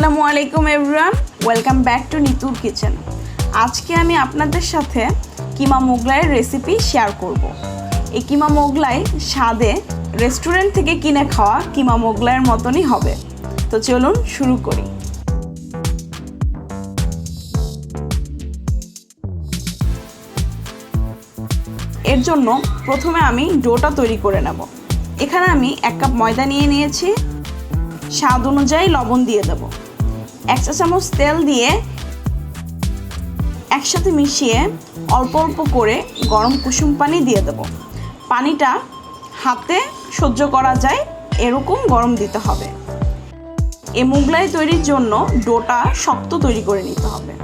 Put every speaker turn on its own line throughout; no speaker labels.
আসসালামু আলাইকুম everyone, welcome back to নিতুর কিচেন। আজকে আমি আপনাদের সাথে কিমা মোগলাইয়ের রেসিপি শেয়ার করব। এই কিমা মোগলাই স্বাদে রেস্টুরেন্ট থেকে কিনে খাওয়া কিমা মোগলাইয়ের মতনই হবে। তো চলুন শুরু করি। এর জন্য প্রথমে আমি ডোটা তৈরি করে নেব। এখানে আমি 1 কাপ ময়দা নিয়ে নিয়েছি। স্বাদ অনুযায়ী লবণ দিয়ে দেব। 1 চা চামচ তেল দিয়ে একসাথে মিশিয়ে অল্প অল্প করে গরম কুসুম পানি দিয়ে দেব। পানিটা হাতে সহ্য করা যায় এরকম গরম দিতে হবে। এই মোগলাই তৈরির জন্য ডোটা শক্ত তৈরি করে নিতে হবে।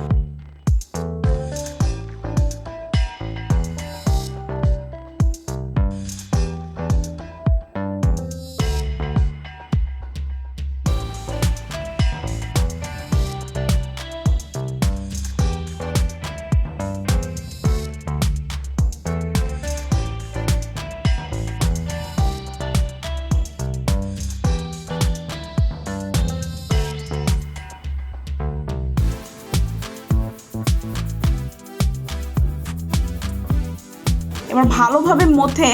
এবার ভালোভাবে মথে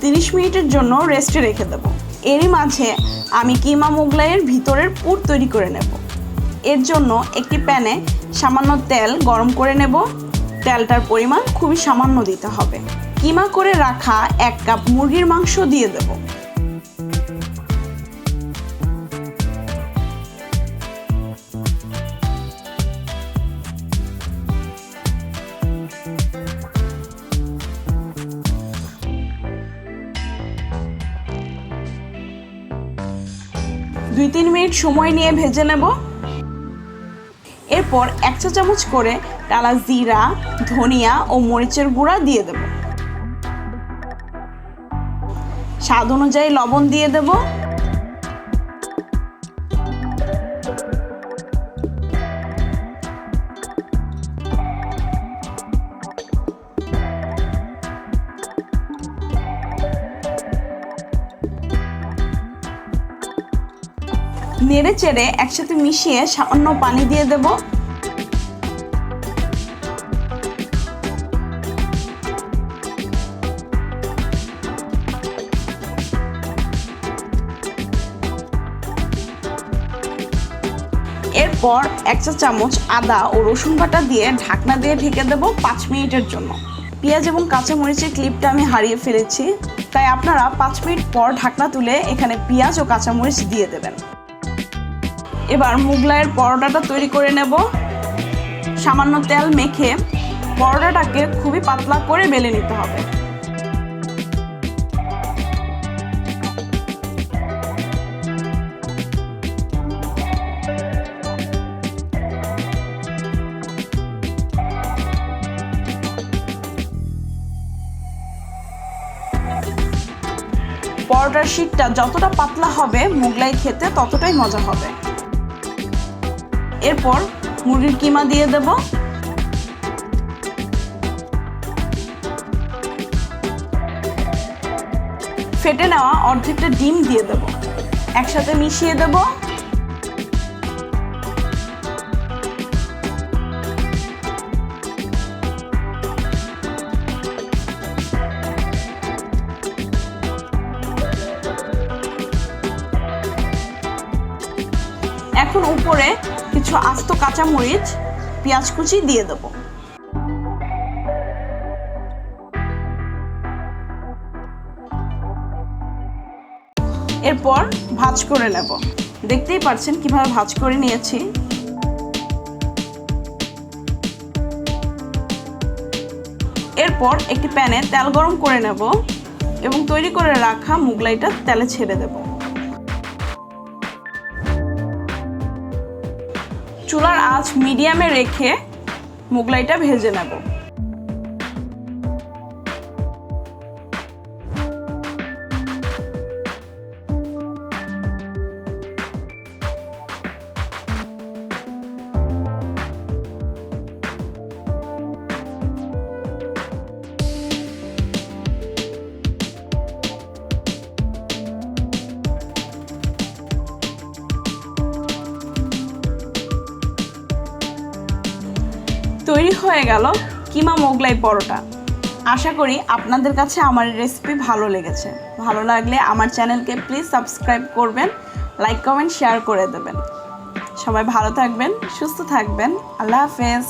30 মিনিটের জন্য রেস্টে রেখে দেব। এরই মাঝে আমি কিমা মোগলাইয়ের ভিতরের পুর তৈরি করে নেব। এর জন্য একটি প্যানে সামান্য তেল গরম করে নেব। তেলটার পরিমাণ খুবই সামান্য দিতে হবে। কিমা করে রাখা 1 কাপ মুরগির মাংস দিয়ে দেব। দুই 3 মিনিট সময় নিয়ে ভেজে নেব। এরপর 1 চা চামচ করে টালা জিরা, ধনিয়া ও মরিচের গুঁড়া দিয়ে দেব। স্বাদ অনুযায়ী লবণ দিয়ে দেব। নেড়ে চেড়ে একসাথে মিশিয়ে সামান্য পানি দিয়ে দেব। এরপর 1 চা চামচ আদা ও রসুন বাটা দিয়ে ঢাকনা দিয়ে ঢেকে দেব 5 মিনিটের জন্য। পেঁয়াজ এবং কাঁচামরিচের ক্লিপটা আমি হারিয়ে ফেলেছি, তাই আপনারা 5 মিনিট পর ঢাকনা তুলে এখানে পেঁয়াজ ও কাঁচামরিচ দিয়ে দেবেন। এবার মোগলাইয়ের পরোটাটা তৈরি করে নেব। সামান্য তেল মেখে পরোটাটাকে খুবই পাতলা করে বেলে নিতে হবে। পরোটার শীটটা যতটা পাতলা হবে মোগলাই খেতে ততটাই মজা হবে। এরপর মুরগির কিমা দিয়ে দেব। ফেটে নেওয়া অর্ধেকটা ডিম দিয়ে দেব। একসাথে মিশিয়ে দেব। এখন উপরে কিছু আস্ত কাঁচামরিচ, পেঁয়াজ কুচি দিয়ে দেব। এরপর ভাজ করে নেব। দেখতেই পাচ্ছেন কিভাবে ভাজ করে নিয়েছি। এরপর একটি প্যানে তেল গরম করে নেব এবং তৈরি করে রাখা মোগলাইটা তেলে ছেড়ে দেব। চুলার আঁচ মিডিয়ামে রেখে মোগলাইটা ভেজে নেব। তৈরি হয়ে গেল কিমা মোগলাই পরোটা। আশা করি আপনাদের কাছে আমার রেসিপি ভালো লেগেছে। ভালো লাগলে আমার চ্যানেলকে প্লিজ সাবস্ক্রাইব করবেন, লাইক কমেন্ট শেয়ার করে দেবেন। সবাই ভালো থাকবেন, সুস্থ থাকবেন। আল্লাহ হাফেজ।